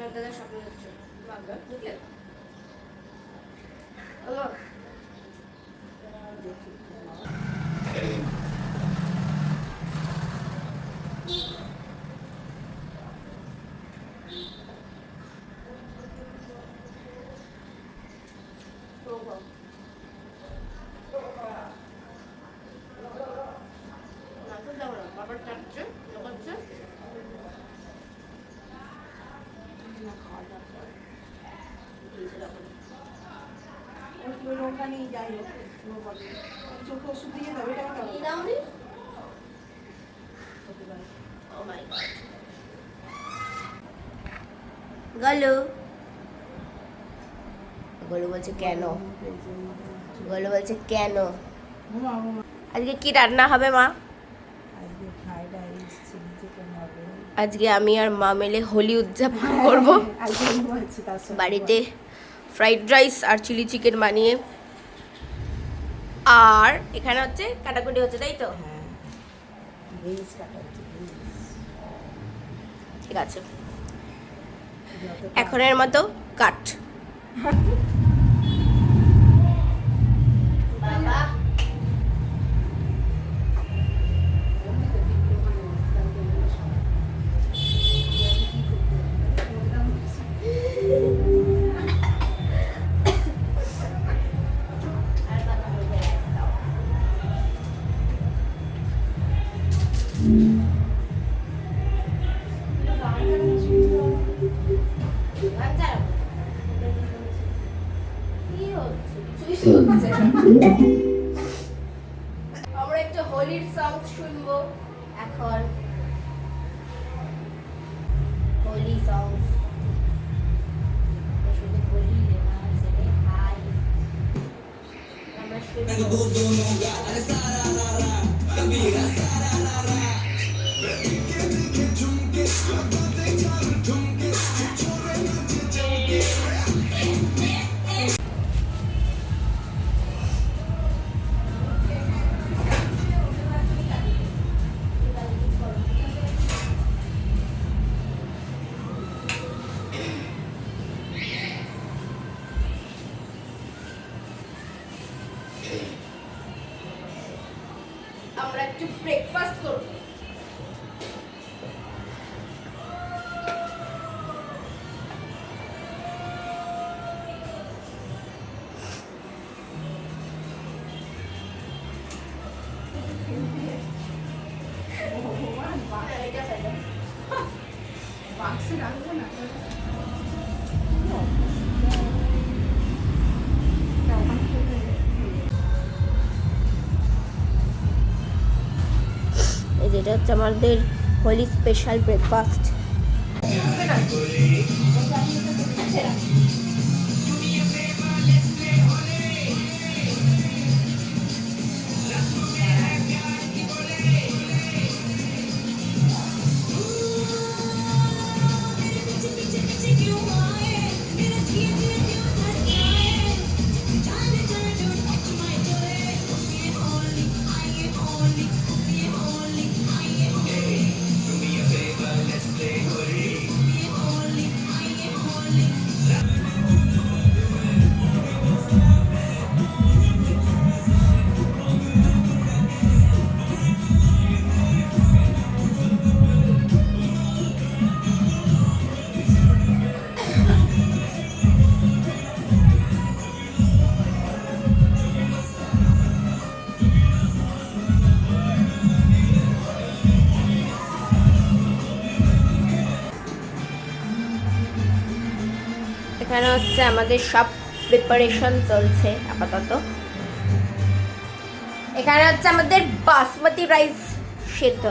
সোনার দাদা স্বপ্ন দেখছো বুঝলে? বাবার চাচ্ছে লোকাচ্ছে নৌকা নিয়ে যাই চোখে ওষুধ দিয়ে দেবে গলু গলু বলছে কেন? গলু বলছে কেন? আজকে কি রান্না হবে মা? আজকে আমি আর মা মিলে হোলি উদযাপন করব বাড়িতে। ফ্রাইড রাইস আর চিলি চিকেন বানিয়ে, আর এখানে হচ্ছে কাটাকুটি হচ্ছে, তাই তো? ঠিক আছে, এখনের মতো কাট। বাবা আমরা একটু হোলির সং শুনবো এখন। হোলি সংস শুধু হোলি আমরা শুনবো। আমরা একটু ব্রেকফাস্ট করব। যেটা হচ্ছে আমাদের হোলি স্পেশাল ব্রেকফাস্ট। এখানে হচ্ছে আমাদের সব প্রিপারেশন চলছে আপাতত। এখানে হচ্ছে আমাদের বাসমতি রাইস সেদ্ধ।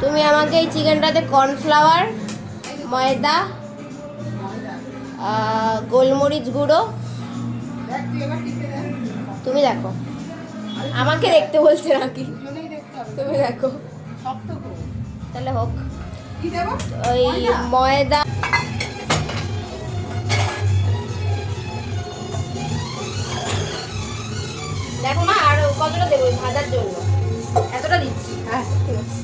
তুমি আমাকে এই চিকেনটাতে কর্নফ্লাওয়ার, ময়দা, গোলমরিচ গুঁড়ো দেখ তুই এবার টিপে দেখ। তুমি দেখো, আমাকে দেখতে বলছে নাকি? দুজনেই দেখতে হবে। তুমি দেখো, শক্ত তো। তাহলে হোক। কি দেবো? ওই ময়দা, দেখো মা, আর কতটা দেবো ভাজার জন্য? এতটা দিচ্ছি। হ্যাঁ ঠিক আছে।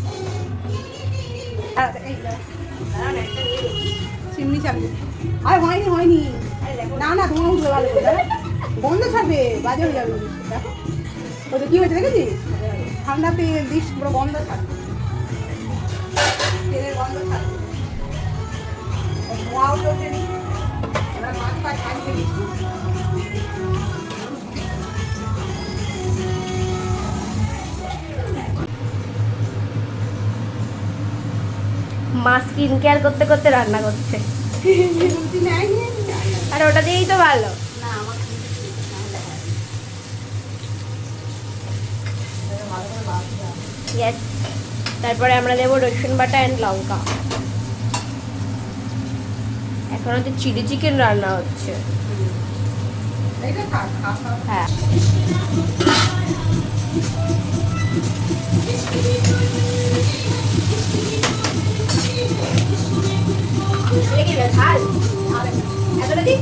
আর এই দেখ, দাঁড়ান, একটা নিয়ে দেখি। চিমনি চাপবি। আর হয়নি হয়নি। আরে দেখো না না ধোঁয়া উঠবে ভালো করে দেখ। গন্ধ ছাড়বে, বাজে হয়ে যাবে জিনিসটা, দেখো। ওই তো কি হয়েছে দেখেছিস? ঠান্ডা তেল দিস পুরো গন্ধ ছাড়বে। তেলের গন্ধ ছাড়বে। আর ধোঁয়া উঠে ওঠেনি। এবার মাছ ফাছ ভাজতে দিচ্ছি। মা স্কিন কেয়ার করতে করতে রান্না করছে, রুটি নেয়নি আমি জানি না। আর ওটা দিয়েই তো ভালো। না আমার কিন্তু ঠিক নাহলে হয়। এটা ভালো করে ভাজতে হবে। ইয়েস। তারপরে আমরা দেবো রসুন বাটা অ্যান্ড লঙ্কা। এখন হচ্ছে চিলি চিকেন রান্না হচ্ছে। এইটা থাক, খাস না। হ্যাঁ, এটা কি ঝাল? এতটা দিই?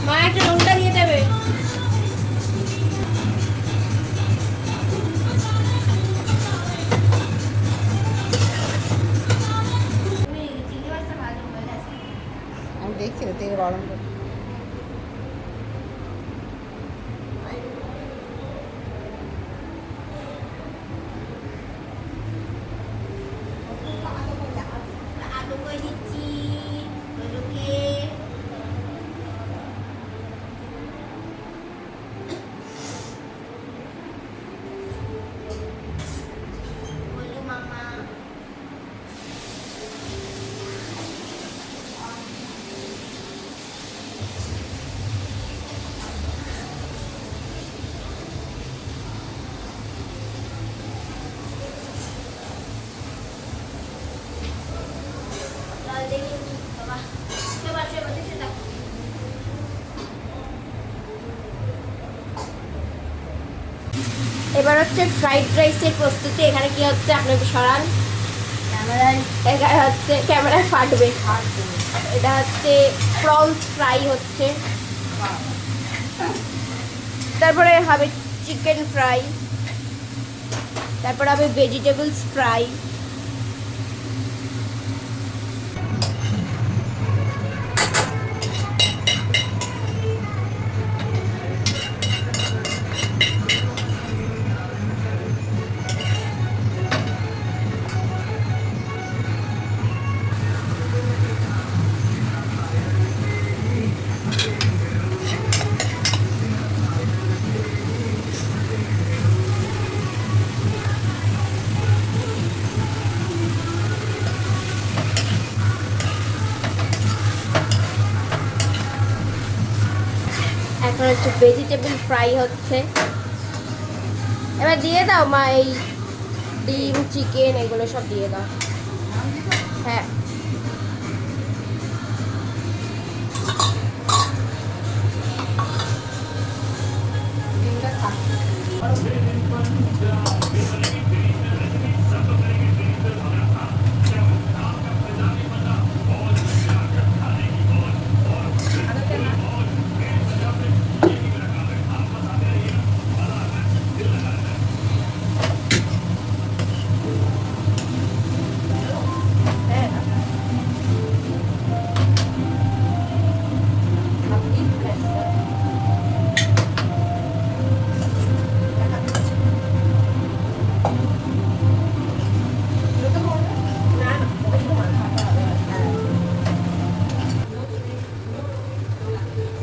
মা একটা নুনটা দিয়ে দেবে। আমি দেখছি তো তেল গরম করে। আলু করে দিচ্ছি ওগুলোকে। বলু মামা। জল দেখি বাবা, সেবা সেবা দিচ্ছে না। এবার হচ্ছে ফ্রাইড রাইসের প্রস্তুতি। এখানে কি হচ্ছে আপনি একটু সরান, ক্যামেরায়। এখানে হচ্ছে ক্যামেরায় ফাটবে। এটা হচ্ছে প্রনস ফ্রাই হচ্ছে, তারপরে হবে চিকেন ফ্রাই, তারপরে হবে ভেজিটেবলস ফ্রাই, ভেজিটেবল ফ্রাই হচ্ছে। এবার দিয়ে দাও মা এই ডিম চিকেন এগুলো সব দিয়ে দাও। হ্যাঁ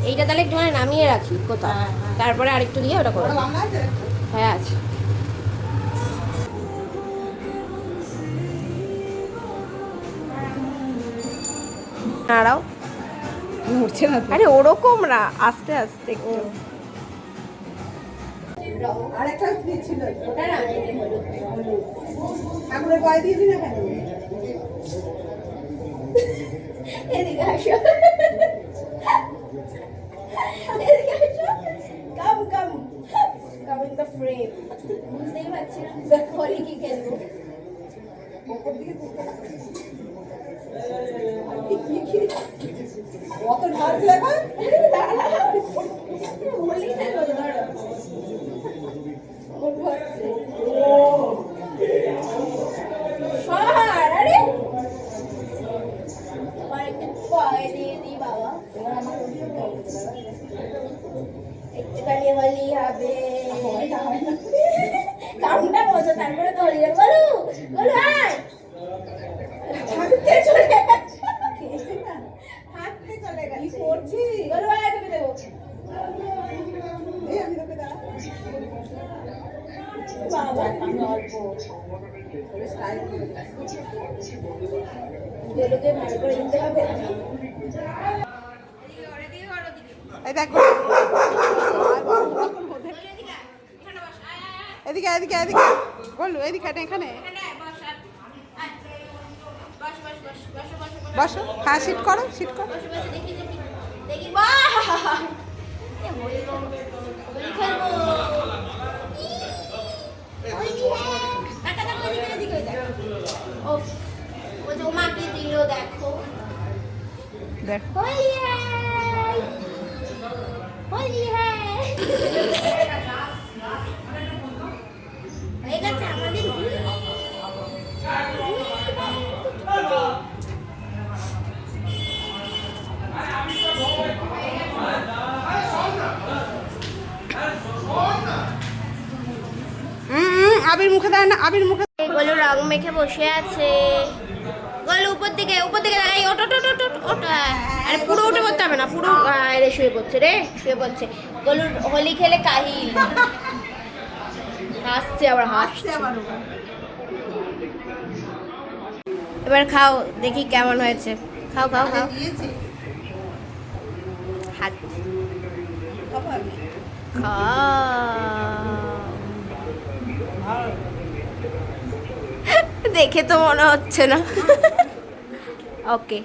এইটা তাহলে একটু মানে নামিয়ে রাখি কোথাও, তারপরে আরেকটু দিয়ে ওটা করো। হ্যাঁ আছে। নাড়াও, উঠছে না। আরে ওরকম না, আস্তে আস্তে একটু। আরেকটা ছিল ঠাকুরের গায়ে দিয়েছি না কেন? এদিকে আসো, এদিকে আসো, কাম কাম কাম ইন দ্য ফ্রেম। বুঝতেই পারছি না হোলি কি খেলবো। কত ঢালছে এখন? হোলি খেলবো তো, ধরো। আরে আমার একটু পায়ে দিয়ে দিই বাবা, একটুখানি হোলি হবে। কামটা বোঝো, তারপরে তো হোলি হবে। বলো বলো, আয় হাঁটতে চলে গেছে, হাঁটতে চলে গেছে। কি করছি? বলো আয়, তোকে দেবো। এই আমি তোকে দাঁড়া। বাবা আমি অল্প স্টাইল করে যেগুলোকে ভালো করে দিতে হবে। এই দেখো, এদিকে এদিকে এদিকে বলু, এদিকে এখানে বসো। হ্যাঁ সিট করো, সিট করো। মাকে দিল দেখো, দেখ হোলি হ্যায় হোলি হ্যায়। হয়ে গেছে আমাদের আবির মুখে দেয় না, আবির মুখে। গলু রং মেখে বসে আছে। গলু উপর দিকে দাঁড়াই, ওটো ওটো ওটো ওটা। আরে পুরো উঠে পড়তে হবে না, পুরো রে শুয়ে পড়ছে, রে শুয়ে পড়ছে। গলু হোলি খেলে কাহিল হাসছে, আবার হাসছে। এবার খাও, দেখি কেমন হয়েছে। খাও খাও খাও, হাত খাও। দেখে তো মনে হচ্ছে না। ওকে